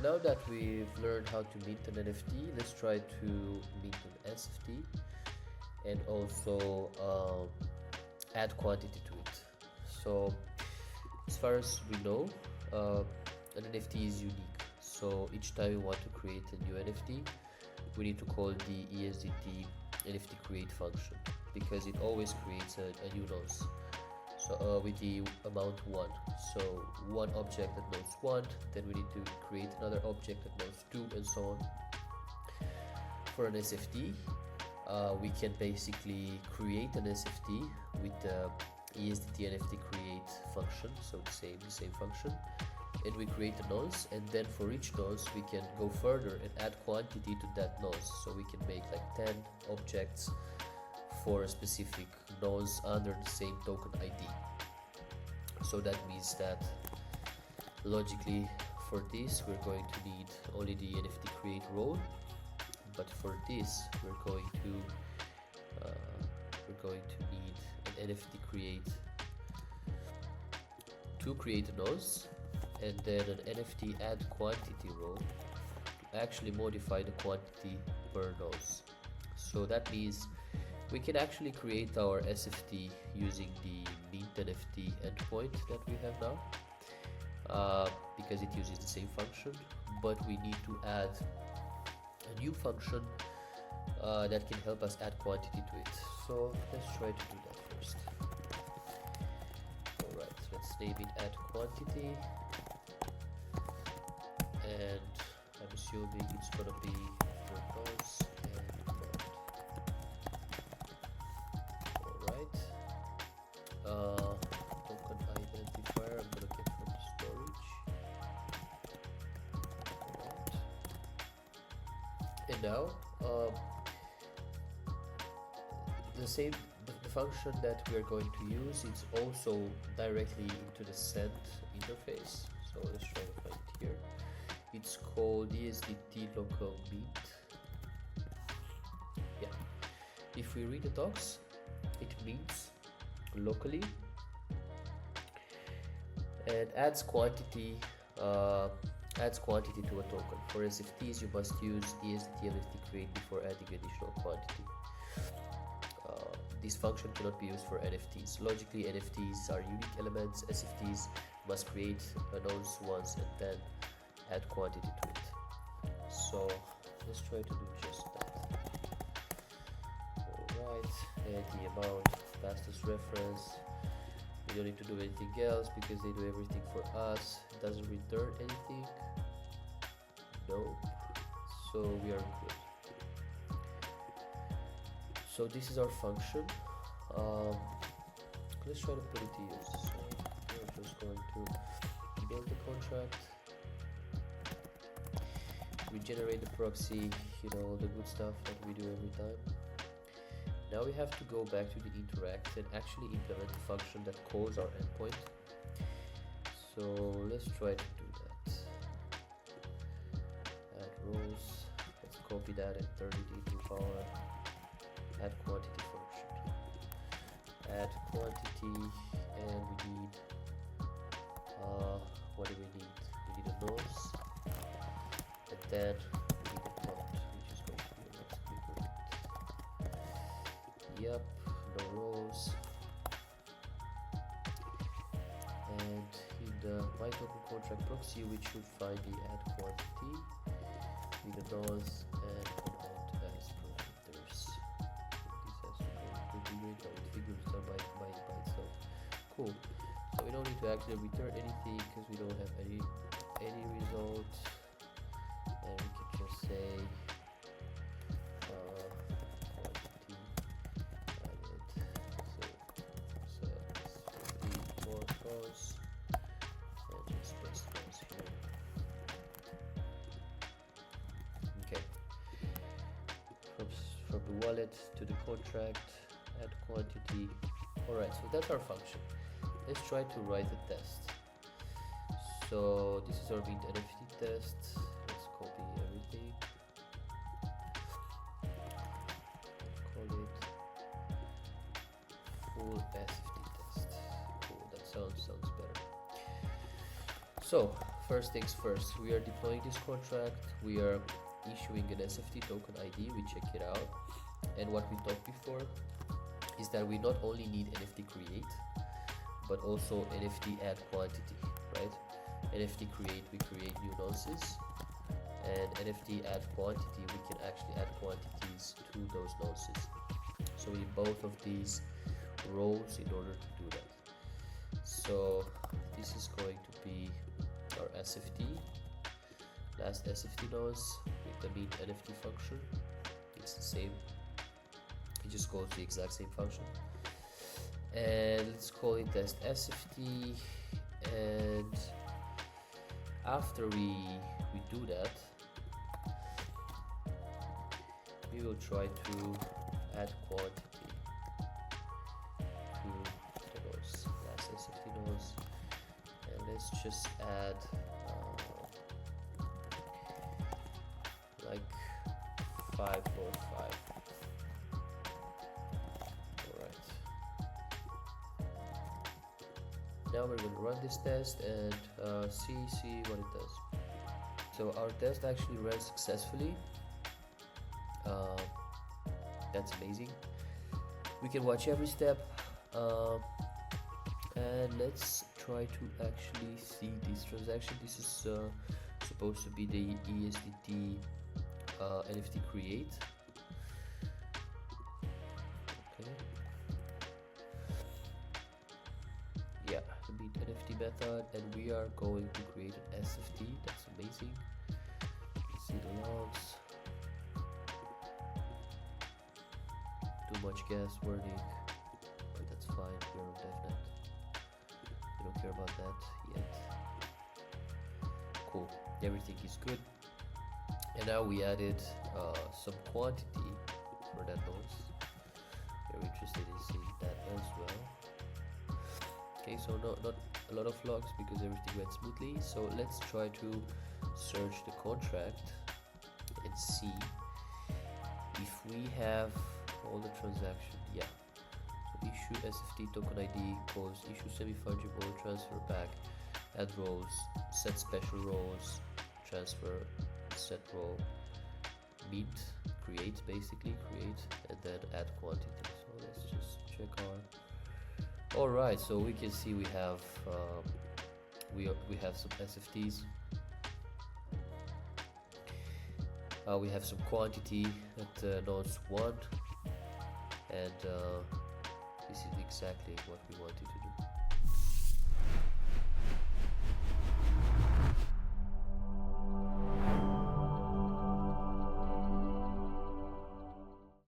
now that we've learned how to mint an NFT, let's try to mint an SFT and also add quantity to it. So as far as we know, an NFT is unique. So each time we want to create a new NFT, we need to call the ESDT NFTCreate function, because it always creates a new node. So with the amount 1, so one object at node 1, then we need to create another object at node 2, and so on. For an SFT, we can basically create an SFT with the ESDT NFTCreate function, so the same function, and we create the nodes, and then for each nodes we can go further and add quantity to that nodes, so we can make like 10 objects for a specific nodes under the same token ID. So that means that logically for this we're going to need only the NFTCreate role, but for this we're going to need an NFTCreate to create nodes, and then an NFTAddQuantity role to actually modify the quantity per nodes. So that means we can actually create our SFT using the mint NFT endpoint that we have now, because it uses the same function, but we need to add a new function that can help us add quantity to it. So let's try to do that first. Alright, let's name it add quantity, and I'm assuming it's gonna be for nodes and node. Alright, token identifier I'm gonna get from the storage. Alright, and now the function that we are going to use is also directly into the send interface. So let's try to find it here. It's called ESDT local mint. Yeah. If we read the docs, it mints locally and adds quantity to a token. For SFTs, you must use ESDT NFTCreate before adding additional quantity. This function cannot be used for NFTs. Logically, NFTs are unique elements. SFTs must create nodes once and then add quantity to it. So let's try to do just that. Alright, and the amount, fastest reference. We don't need to do anything else because they do everything for us. It doesn't return anything. No. So we are good. So this is our function. Let's try to put it to use. So we're just going to build the contract. We generate the proxy, all the good stuff that we do every time. Now we have to go back to the interact and actually implement the function that calls our endpoint. So let's try to do that. Add rows. Let's copy that and turn it into our add quantity function. Add quantity, and we need what do we need? We need a nodes, and then we need a prompt, which is going to be a next big. Yep, no rows. And in the my token contract proxy, we should find the add quantity with the nodes and amount as parameters. It figures it out by itself. Cool. So we don't need to actually return anything because we don't have any result, and we can just say quantity added. So set 4 rows and just paste those here. Okay. From the wallet to the contract. Add quantity. Alright, so that's our function. Let's try to write a test. So this is our mint NFT test. Let's copy everything. Call it full SFT test. Cool, that sounds better. So first things first, we are deploying this contract, we are issuing an SFT token ID, we check it out, and what we talked before is that we not only need NFTCreate but also NFTAddQuantity, right? NFTCreate, we create new nonces, and NFTAddQuantity, we can actually add quantities to those nonces. So we need both of these roles in order to do that. So this is going to be our SFT, last SFT nonce with the mean NFT function. It's the same, it just calls the exact same function. And let's call it test SFT, and after we do that, we will try to add quantity to those last SFT nodes, and let's just add like 545. Now we're going to run this test and see what it does. So our test actually ran successfully. That's amazing. We can watch every step, and let's try to actually see this transaction. This is supposed to be the ESDT NFTCreate. Okay. Yeah, the meet NFT method, and we are going to create an SFT. That's amazing. Let's see the logs. Too much gas warning, but that's fine. We're on DevNet. We don't care about that yet. Cool. Everything is good. And now we added some quantity for that node. We're interested in seeing that as well. Okay, so not a lot of logs because everything went smoothly. So let's try to search the contract and see if we have all the transaction. Yeah. So issue SFT token ID equals issue semi-fungible, transfer back, add rows, set special rows, transfer, set row, meet, create, basically create, and then add quantity. So let's just check our. All right, so we can see we have we have some SFTs. We have some quantity at nodes 1, and this is exactly what we wanted to do.